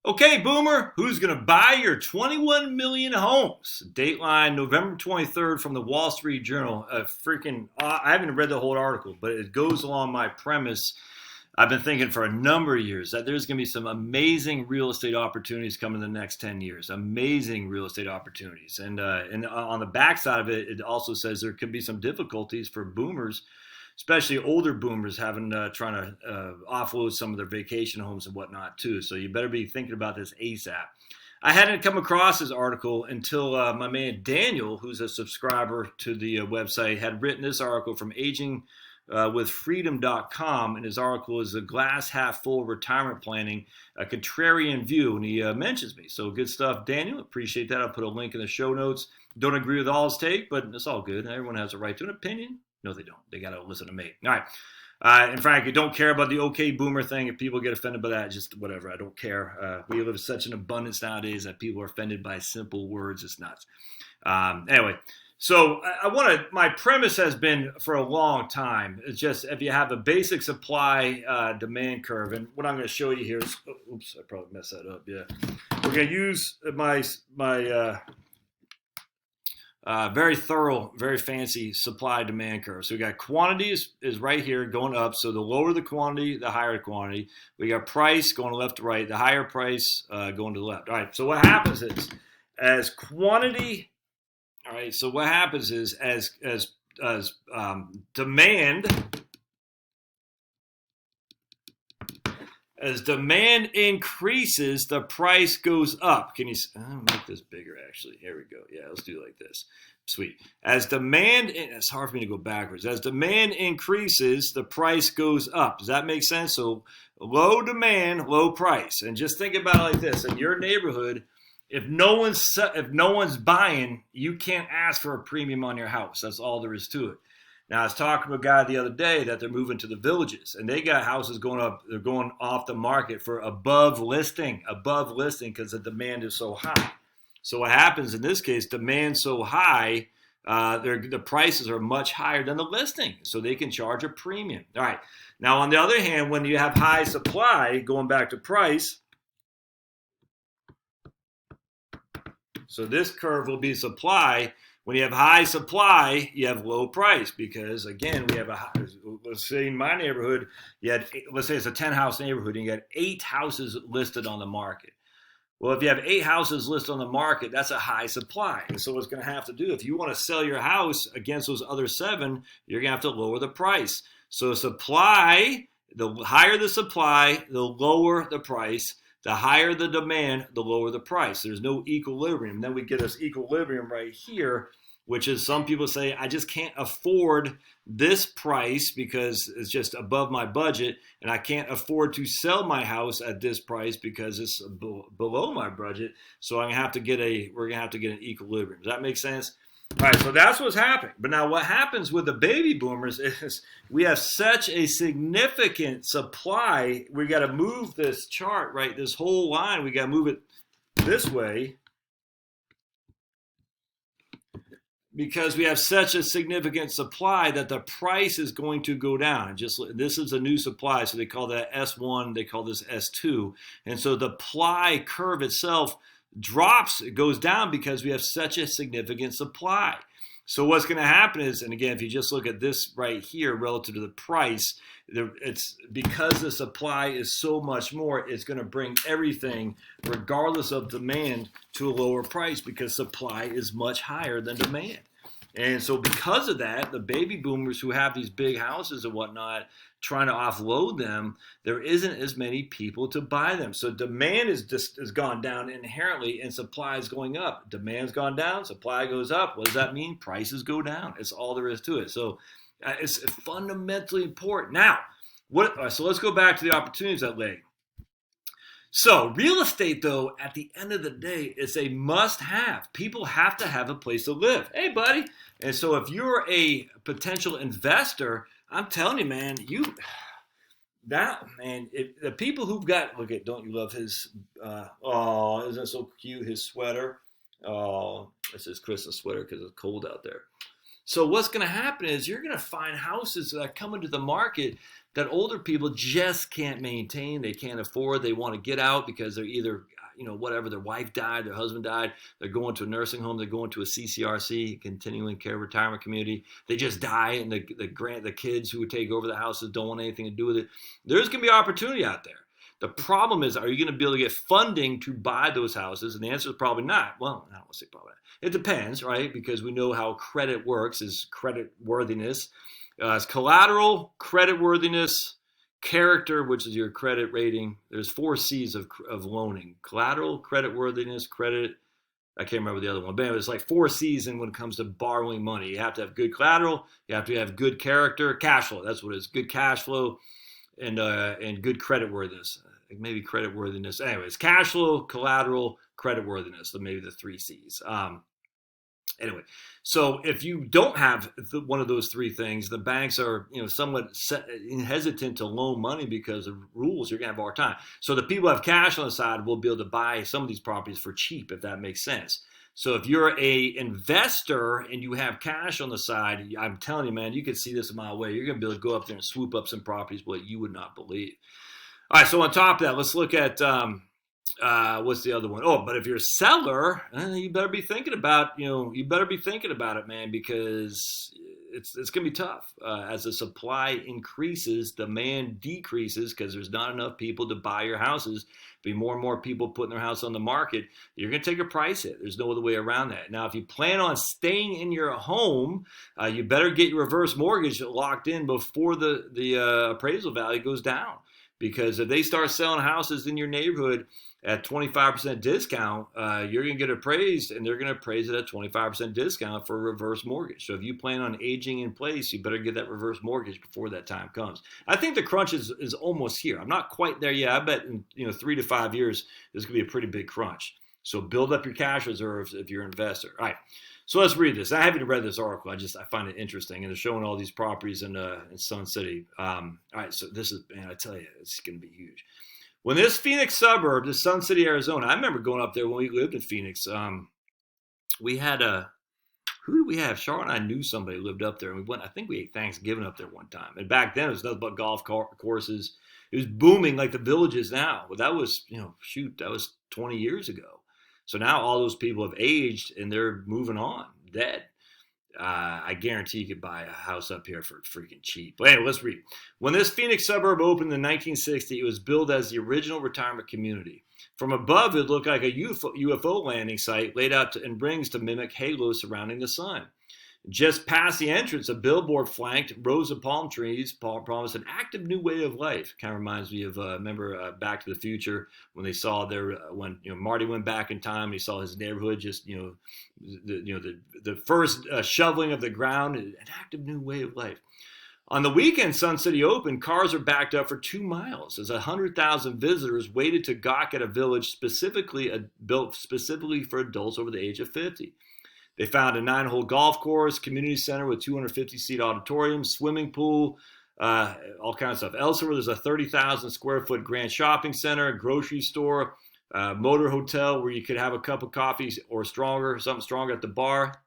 Okay, Boomer, who's going to buy your 21 million homes? Dateline November 23rd from the Wall Street Journal. I haven't read the whole article, but it goes along my premise. I've been thinking for a number of years that there's going to be some amazing real estate opportunities coming in the next 10 years. Amazing real estate opportunities. And on the backside of it, it also says there could be some difficulties for boomers, especially older boomers trying to offload some of their vacation homes and whatnot too. So you better be thinking about this ASAP. I hadn't come across this article until my man Daniel, who's a subscriber to the website, had written this article from agingwithfreedom.com, and his article is "A Glass Half Full Retirement Planning, a Contrarian View," and he mentions me. So good stuff, Daniel. Appreciate that. I'll put a link in the show notes. Don't agree with all his take, but it's all good. Everyone has a right to an opinion. No, they don't. They got to listen to me. All right. And frankly, don't care about the okay boomer thing. If people get offended by that, just whatever. I don't care. We live in such an abundance nowadays that people are offended by simple words. It's nuts. Anyway, so my premise has been for a long time. It's just if you have a basic supply demand curve, and what I'm going to show you here is, oops, I probably messed that up. Yeah. We're going to use my very thorough, very fancy supply demand curve. So we got quantity is right here going up. So the lower the quantity, the higher the quantity. We got price going left to right. The higher price going to the left. All right. So what happens is as quantity. All right. So what happens is as demand. As demand increases, the price goes up. I'll make this bigger, actually. Here we go. Yeah, let's do it like this. Sweet. It's hard for me to go backwards. As demand increases, the price goes up. Does that make sense? So low demand, low price. And just think about it like this. In your neighborhood, if no one's buying, you can't ask for a premium on your house. That's all there is to it. Now, I was talking to a guy the other day that they're moving to the villages, and they got houses going up. They're going off the market for above listing because the demand is so high. So what happens in this case, demand's so high, the prices are much higher than the listing, so they can charge a premium. All right. Now, on the other hand, when you have high supply, going back to price, so this curve will be supply. When you have high supply, you have low price because, again, let's say in my neighborhood, let's say it's a 10-house neighborhood and you got 8 houses listed on the market. Well, if you have 8 houses listed on the market, that's a high supply. And so what's going to have to do, if you want to sell your house against those other 7, you're going to have to lower the price. So supply, the higher the supply, the lower the price. The higher the demand, the lower the price. There's no equilibrium. Then we get this equilibrium right here, which is some people say, I just can't afford this price because it's just above my budget, and I can't afford to sell my house at this price because it's below my budget. So we're gonna have to get an equilibrium. Does that make sense? All right, so that's what's happening. But now what happens with the baby boomers is we have such a significant supply. We got to move this chart, right? This whole line, we got to move it this way because we have such a significant supply that the price is going to go down. This is a new supply, so they call that S1, they call this S2. And so the supply curve itself drops, it goes down because we have such a significant supply. So what's going to happen is, and again, if you just look at this right here relative to the price, it's because the supply is so much more, it's going to bring everything, regardless of demand, to a lower price because supply is much higher than demand. And so because of that, the baby boomers who have these big houses and whatnot, trying to offload them, there isn't as many people to buy them. So demand has gone down inherently and supply is going up. Demand's gone down, supply goes up. What does that mean? Prices go down. It's all there is to it. So it's fundamentally important. Now, so let's go back to the opportunities that lay. So real estate, though, at the end of the day, is a must-have. People have to have a place to live. Hey, buddy. And so if you're a potential investor, I'm telling you, man, the people who've got, look at, don't you love his, isn't that so cute, his sweater? Oh, it's his Christmas sweater because it's cold out there. So what's going to happen is you're going to find houses that come into the market that older people just can't maintain. They can't afford. They want to get out because they're either, whatever, their wife died, their husband died. They're going to a nursing home. They're going to a CCRC, continuing care retirement community. They just die, and the kids who would take over the houses don't want anything to do with it. There's going to be opportunity out there. The problem is, are you going to be able to get funding to buy those houses? And the answer is probably not. Well, I don't want to say probably not. It depends, right? Because we know how credit works is credit worthiness. It's collateral, credit worthiness, character, which is your credit rating. There's 4 C's of loaning. Collateral, credit worthiness, credit. I can't remember the other one. But anyway, it's like 4 C's when it comes to borrowing money. You have to have good collateral. You have to have good character. Cash flow, that's what it is. Good cash flow and good credit worthiness. Maybe credit worthiness. Anyways, cash flow, collateral, credit worthiness. So maybe the 3 C's. Anyway, so if you don't have one of those 3 things, the banks are, somewhat hesitant to loan money because of rules. You're going to have a hard time. So the people who have cash on the side will be able to buy some of these properties for cheap, if that makes sense. So if you're a investor and you have cash on the side, I'm telling you, man, you can see this a mile away. You're going to be able to go up there and swoop up some properties, what you would not believe. All right, so on top of that, let's look at what's the other one? Oh, but if you're a seller, you better be thinking about, it, man, because it's going to be tough. As the supply increases, demand decreases because there's not enough people to buy your houses. Be more and more people putting their house on the market. You're going to take a price hit. There's no other way around that. Now, if you plan on staying in your home, you better get your reverse mortgage locked in before the appraisal value goes down. Because if they start selling houses in your neighborhood at 25% discount, you're going to get appraised, and they're going to appraise it at 25% discount for a reverse mortgage. So if you plan on aging in place, you better get that reverse mortgage before that time comes. I think the crunch is almost here. I'm not quite there yet. I bet in 3 to 5 years, there's going to be a pretty big crunch. So build up your cash reserves if you're an investor. All right. So let's read this. I haven't read this article. I find it interesting, and they're showing all these properties in Sun City. All right, so this is, man, I tell you, it's going to be huge. When this Phoenix suburb, this Sun City, Arizona, I remember going up there when we lived in Phoenix. We had who did we have? Charlotte and I knew somebody who lived up there, and we went. I think we ate Thanksgiving up there one time. And back then, it was nothing but golf courses. It was booming like the Village is now. Well, that was, that was 20 years ago. So now all those people have aged and they're moving on, dead. I guarantee you could buy a house up here for freaking cheap. But anyway, let's read. When this Phoenix suburb opened in 1960, it was built as the original retirement community. From above, it looked like a UFO landing site laid out in rings to mimic halos surrounding the sun. Just past the entrance, a billboard flanked rows of palm trees promised an active new way of life. Kind of reminds me of, remember Back to the Future when they saw when Marty went back in time and he saw his neighborhood just, the first shoveling of the ground, an active new way of life. On the weekend Sun City opened, cars are backed up for 2 miles as 100,000 visitors waited to gawk at a village built specifically for adults over the age of 50. They found a 9-hole golf course, community center with 250-seat auditorium, swimming pool, all kinds of stuff. Elsewhere, there's a 30,000 square foot grand shopping center, grocery store, motor hotel where you could have a cup of coffee or something stronger at the bar.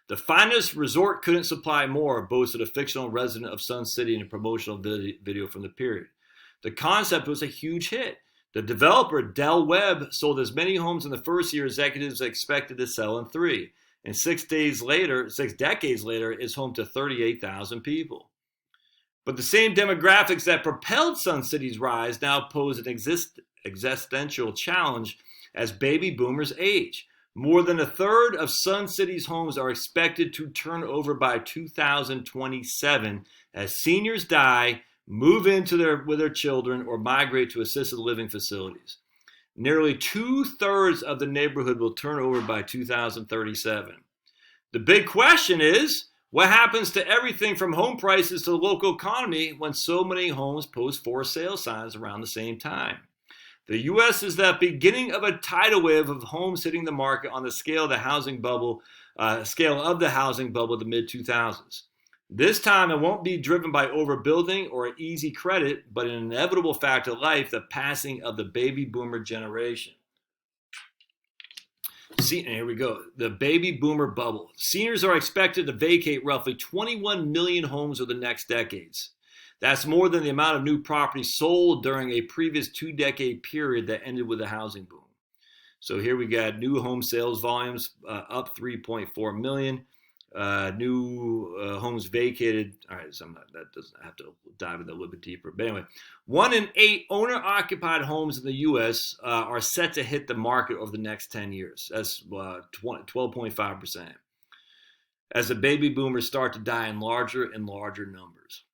The finest resort couldn't supply more, boasted a fictional resident of Sun City in a promotional video from the period. The concept was a huge hit. The developer, Del Webb, sold as many homes in the first year executives expected to sell in 3. And 6 decades later, is home to 38,000 people. But the same demographics that propelled Sun City's rise now pose an existential challenge as baby boomers age. More than a third of Sun City's homes are expected to turn over by 2027 as seniors die, move with their children, or migrate to assisted living facilities. Nearly 2/3 of the neighborhood will turn over by 2037. The big question is, what happens to everything from home prices to the local economy when so many homes post for sale signs around the same time? The U.S. is the beginning of a tidal wave of homes hitting the market on the scale of the housing bubble of the mid-2000s. This time, it won't be driven by overbuilding or easy credit, but an inevitable fact of life, the passing of the baby boomer generation. See, and here we go. The baby boomer bubble. Seniors are expected to vacate roughly 21 million homes over the next decades. That's more than the amount of new property sold during a previous 2-decade period that ended with a housing boom. So here we got new home sales volumes up 3.4 million. New homes vacated. All right, that doesn't have to dive into a little bit deeper. But anyway, 1 in 8 owner-occupied homes in the U.S. Are set to hit the market over the next 10 years. That's 12.5%. As the baby boomers start to die in larger and larger numbers.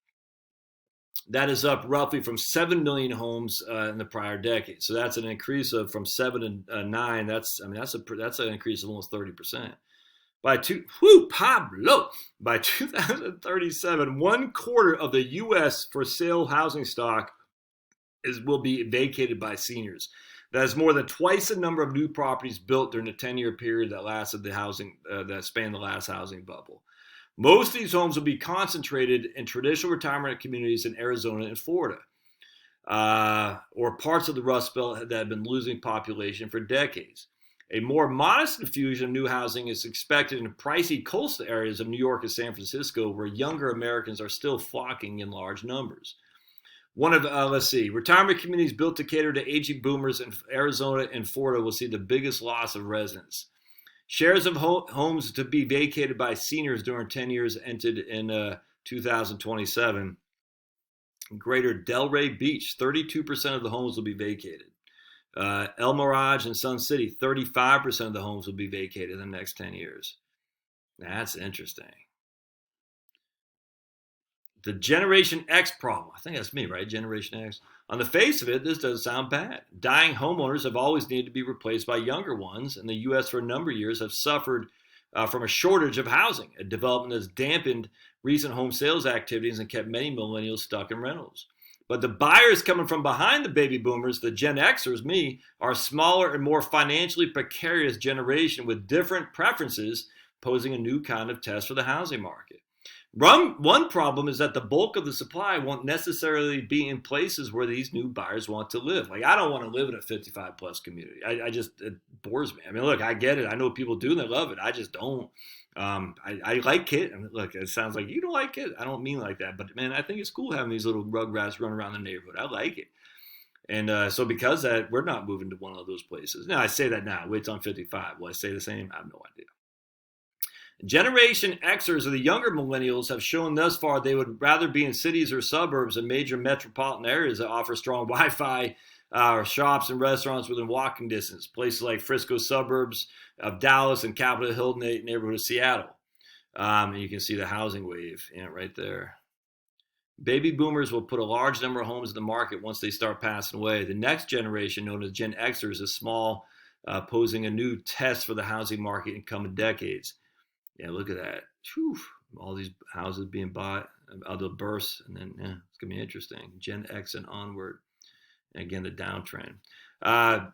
That is up roughly from 7 million homes in the prior decade. So that's an increase of from 7 to 9. That's an increase of almost 30%. By 2037, 1/4 of the U.S. for sale housing stock will be vacated by seniors. That is more than twice the number of new properties built during the 10-year period that lasted that spanned the last housing bubble. Most of these homes will be concentrated in traditional retirement communities in Arizona and Florida, or parts of the Rust Belt that have been losing population for decades. A more modest infusion of new housing is expected in pricey coastal areas of New York and San Francisco, where younger Americans are still flocking in large numbers. Retirement communities built to cater to aging boomers in Arizona and Florida will see the biggest loss of residents. Shares of homes to be vacated by seniors during 10 years ended in 2027. Greater Delray Beach, 32% of the homes will be vacated. El Mirage and Sun City, 35% of the homes will be vacated in the next 10 years. That's interesting. The Generation X problem. I think that's me, right? Generation X. On the face of it, this doesn't sound bad. Dying homeowners have always needed to be replaced by younger ones, and the U.S. for a number of years have suffered from a shortage of housing, a development that's dampened recent home sales activities and kept many millennials stuck in rentals. But the buyers coming from behind the baby boomers, the Gen Xers, me, are a smaller and more financially precarious generation with different preferences, posing a new kind of test for the housing market. One problem is that the bulk of the supply won't necessarily be in places where these new buyers want to live. Like, I don't want to live in a 55 plus community. It bores me. I mean, look, I get it. I know people do and they love it. I just don't. I like it. I mean, look, it sounds like you don't like it. I don't mean like that. But man, I think it's cool having these little rugrats run around the neighborhood. I like it. And so because of that, we're not moving to one of those places. Now, I say that now. Wait till I'm 55. Will I say the same? I have no idea. Generation Xers, or the younger millennials, have shown thus far they would rather be in cities or suburbs than major metropolitan areas that offer strong Wi-Fi or shops and restaurants within walking distance. Places like Frisco suburbs of Dallas and Capitol Hill neighborhood of Seattle. And you can see the housing wave right there. Baby boomers will put a large number of homes in the market once they start passing away. The next generation, known as Gen Xers, is small, posing a new test for the housing market in coming decades. Yeah, look at that. Whew. All these houses being bought, other bursts, and then it's going to be interesting. Gen X and onward. And again, the downtrend. My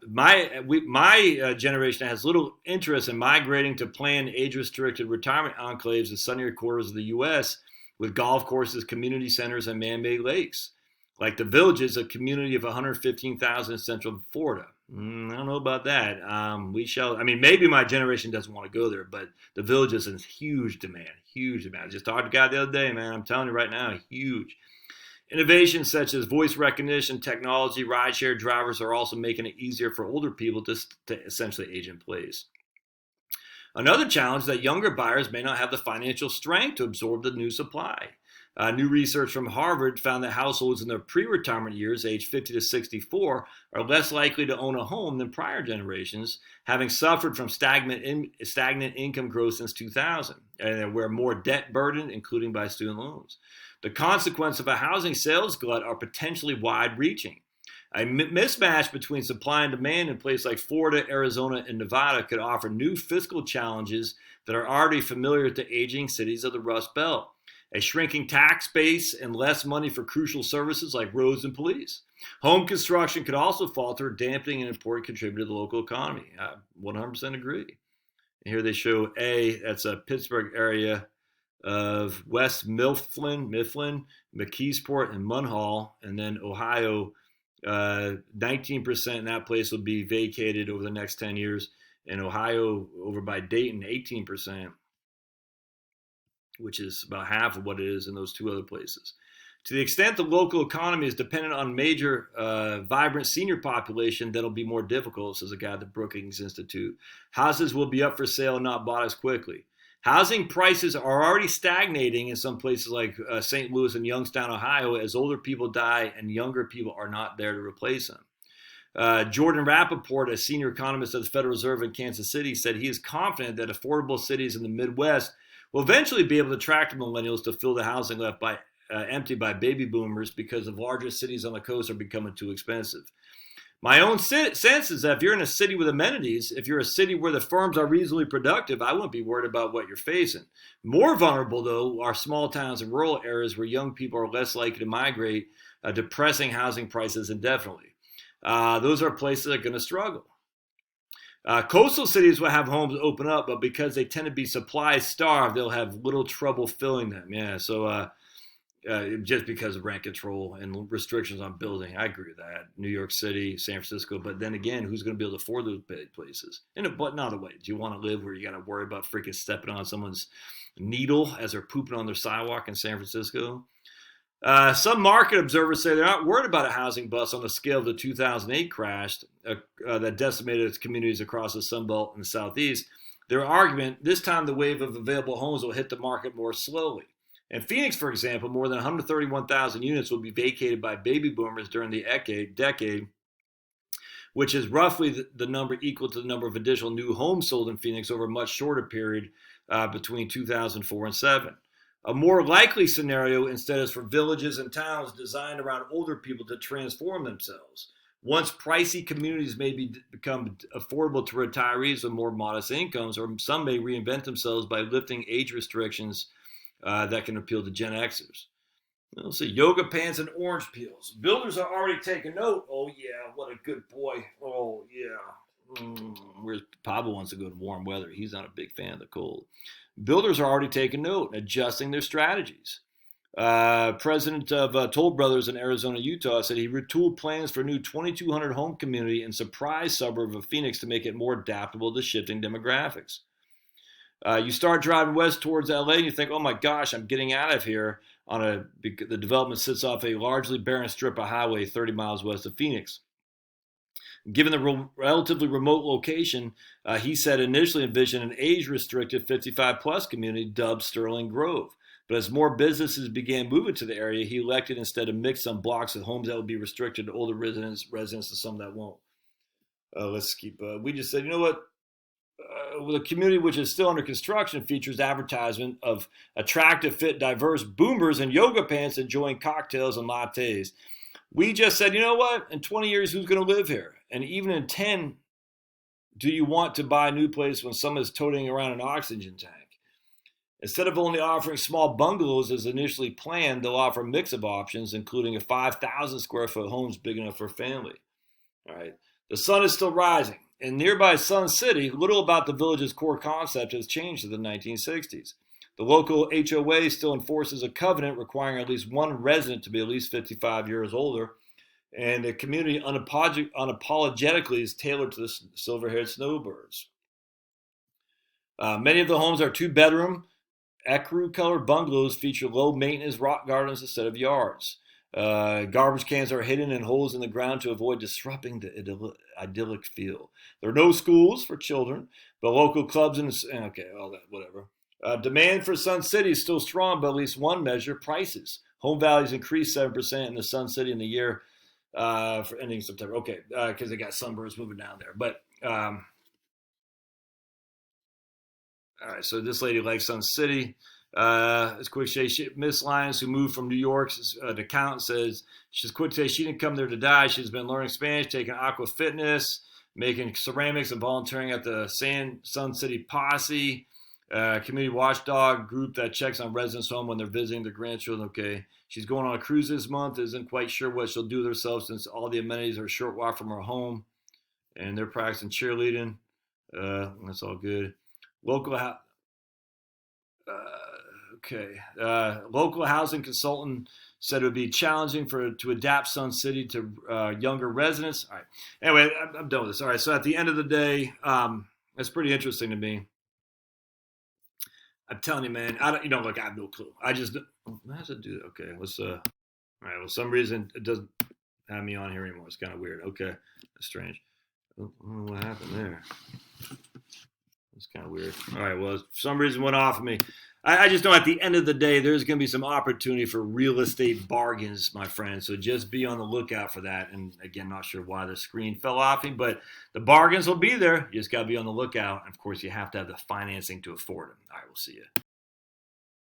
generation has little interest in migrating to planned age-restricted retirement enclaves in sunnier quarters of the U.S. with golf courses, community centers, and man-made lakes. Like the Villages, a community of 115,000 in Central Florida. I don't know about that. Maybe my generation doesn't want to go there, but the Village is in huge demand. I just talked to a guy the other day, man. I'm telling you right now, huge. Innovations such as voice recognition, technology, rideshare drivers are also making it easier for older people to essentially age in place. Another challenge is that younger buyers may not have the financial strength to absorb the new supply. New research from Harvard found that households in their pre-retirement years, aged 50 to 64, are less likely to own a home than prior generations, having suffered from stagnant income growth since 2000, and were more debt burdened, including by student loans. The consequence of a housing sales glut are potentially wide-reaching. A mismatch between supply and demand in places like Florida, Arizona, and Nevada could offer new fiscal challenges that are already familiar to aging cities of the Rust Belt. A shrinking tax base and less money for crucial services like roads and police. Home construction could also falter, dampening an important contributor to the local economy. I 100% agree. And here they show that's a Pittsburgh area of West Mifflin, McKeesport, and Munhall, and then Ohio, 19% in that place will be vacated over the next 10 years. In Ohio, over by Dayton, 18%, which is about half of what it is in those two other places. To the extent the local economy is dependent on major, vibrant senior population, that'll be more difficult, says a guy at the Brookings Institute. Houses will be up for sale and not bought as quickly. Housing prices are already stagnating in some places like St. Louis and Youngstown, Ohio, as older people die and younger people are not there to replace them. Jordan Rappaport, a senior economist at the Federal Reserve in Kansas City, said he is confident that affordable cities in the Midwest will eventually be able to attract millennials to fill the housing left empty by baby boomers because the larger cities on the coast are becoming too expensive. My own sense is that if you're in a city with amenities, if you're a city where the firms are reasonably productive, I wouldn't be worried about what you're facing. More vulnerable, though, are small towns and rural areas where young people are less likely to migrate, depressing housing prices indefinitely. Those are places that are going to struggle. Coastal cities will have homes open up, but because they tend to be supply starved, they'll have little trouble filling them. Yeah, so just because of rent control and restrictions on building. I agree with that. New York City, San Francisco, but then again, who's going to be able to afford those places? But not a way. Do you want to live where you got to worry about freaking stepping on someone's needle as they're pooping on their sidewalk in San Francisco? Some market observers say they're not worried about a housing bust on the scale of the 2008 crash that decimated its communities across the Sun Belt and the Southeast. Their argument, this time the wave of available homes will hit the market more slowly. In Phoenix, for example, more than 131,000 units will be vacated by baby boomers during the decade, which is roughly the number equal to the number of additional new homes sold in Phoenix over a much shorter period between 2004 and 2007. A more likely scenario instead is for villages and towns designed around older people to transform themselves. Once pricey communities may become affordable to retirees with more modest incomes, or some may reinvent themselves by lifting age restrictions that can appeal to Gen Xers. Let's see, yoga pants and orange peels. Builders are already taking note. Oh yeah, what a good boy. Oh yeah. Whereas Pablo wants to go to warm weather. He's not a big fan of the cold. Builders are already taking note and adjusting their strategies. President of Toll Brothers in Arizona, Utah said he retooled plans for a new 2,200 home community in Surprise suburb of Phoenix to make it more adaptable to shifting demographics. You start driving west towards LA and you think, oh my gosh, I'm getting out of here. The development sits off a largely barren strip of highway 30 miles west of Phoenix. Given the relatively remote location, he said initially envisioned an age-restricted 55-plus community dubbed Sterling Grove. But as more businesses began moving to the area, he elected instead to mix some blocks of homes that would be restricted to older residents and some that won't. Let's keep. We just said, you know what? With a community which is still under construction features advertisement of attractive, fit, diverse boomers in yoga pants enjoying cocktails and lattes. We just said, you know what? In 20 years, who's going to live here? And even in 10, do you want to buy a new place when someone's toting around an oxygen tank? Instead of only offering small bungalows as initially planned, they'll offer a mix of options, including a 5,000 square foot homes big enough for a family. All right. The sun is still rising. In nearby Sun City, little about the village's core concept has changed in the 1960s. The local HOA still enforces a covenant requiring at least one resident to be at least 55 years older, and the community unapologetically is tailored to the silver-haired snowbirds. Many of the homes are two-bedroom, ecru-colored bungalows feature low-maintenance rock gardens instead of yards. Garbage cans are hidden in holes in the ground to avoid disrupting the idyllic feel. There are no schools for children, but local clubs and all that, whatever. Demand for Sun City is still strong, but at least one measure, prices. Home values increased 7% in the Sun City in the year for ending September. Okay, because they got sunbirds moving down there. But all right, so this lady likes Sun City. It's quick to say, Miss Lyons, who moved from New York to Count, says she's quick to say she didn't come there to die. She's been learning Spanish, taking aqua fitness, making ceramics, and volunteering at the Sun City Posse, community watchdog group that checks on residents' home when they're visiting their grandchildren. Okay, she's going on a cruise this month. Isn't quite sure what she'll do with herself since all the amenities are a short walk from her home, and they're practicing cheerleading. That's all good. Local housing consultant said it would be challenging to adapt Sun City to younger residents. All right. Anyway, I'm done with this. All right. So at the end of the day, That's pretty interesting to me. I'm telling you, man. I don't. Look, I have no clue. I just. How does it do? Okay, let's. All right. Well, some reason it doesn't have me on here anymore. It's kind of weird. Okay, that's strange. I don't know what happened there. It's kind of weird. All right. Well, for some reason went off of me. I just know at the end of the day, there's going to be some opportunity for real estate bargains, my friend. So just be on the lookout for that. And again, not sure why the screen fell off me, but the bargains will be there. You just got to be on the lookout. And of course, you have to have the financing to afford them. All right. We'll see you.